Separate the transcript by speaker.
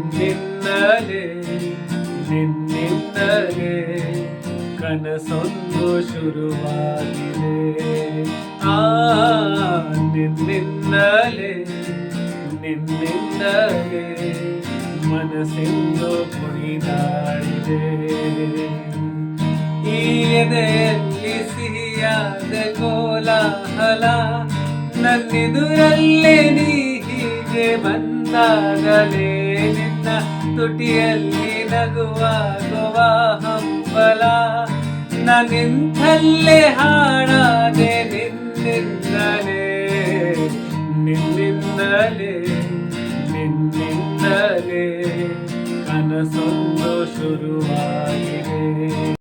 Speaker 1: ನಿನ್ನಿಂದಲೇ ನಿನ್ನಿಂದಲೇ ಕನಸೊಂದು ಶುರುವಾಗಿದೆ. ನಿನ್ನಿಂದಲೇ ನಿನ್ನಿಂದಲೇ ಮನಸ್ಸೆಂದು ಕುಣಿದಾಡಿದೆ. ಈ ಎದೆಯಲ್ಲಿ ಸಿಹಿಯಾದ ಕೋಲಾಹಲ, ನನ್ನೆದುರಲ್ಲೇ ನೀ ಹೀಗೆ ಬಂದಾಗಲೇ ನಿನ್ನ ತುಟಿಯಲ್ಲಿ ನಗುವಾಗುವ ಹಂಬಲ. ನಾನಿಂಥಲ್ಲೇ ಹಾಡಾದೆ ನಿನ್ನಿಂದಲೇ ನಿನ್ನಿಂದಲೇ ನಿನ್ನಿಂದಲೇ ಕನಸೊಂದು ಶುರುವಾಗಿದೆ.